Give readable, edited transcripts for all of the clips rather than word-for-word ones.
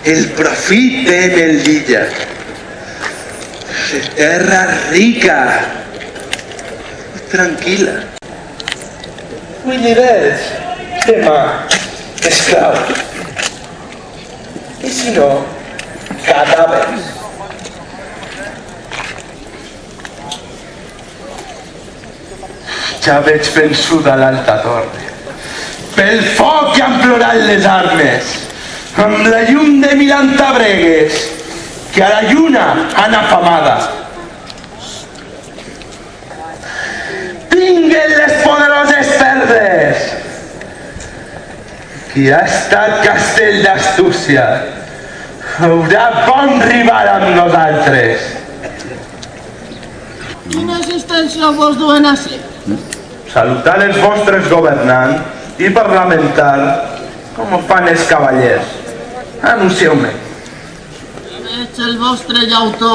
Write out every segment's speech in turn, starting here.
el profit de l'illa. De terra rica i tranquil·la. Collirets, demà, esclau. I si no, cadàvers. Ja veig vençuda l'alta torre. Pel foc que han plorat les armes, amb la llum de 1000 bregues, que a la lluna han afamada. Tinguen les poderoses perdes! Qui ha estat castell d'Astúcia haurà bon rival amb nosaltres. Quina assistència vos duen ací? Salutar els vostres governants i parlamentar com ho fan els cavallers. Anuncieu-me. Veig el vostre llautó.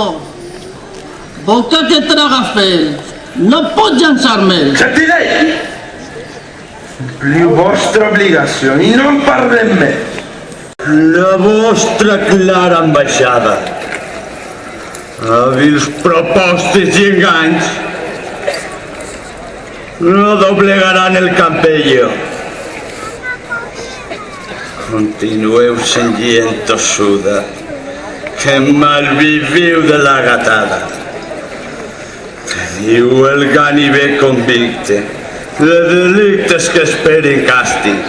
Boca que traga fels. No pot llançar-me'l. Sentinell! Compliu vostra obligació i no en parlem més. La vostra clara ambaixada. Hàbils propostes i enganys no doblegaran el campello. Continueu sent gent tossuda, que malviviu de la gatada. Teniu el ganivet convicte de delictes que esperin càstig.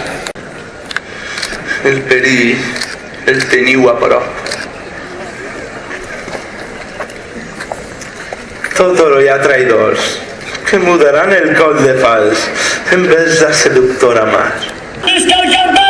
El perill el teniu a prop. Tot oro hi ha traïdors que mudaran el coll de fals en vez de seductora mar. És que el campell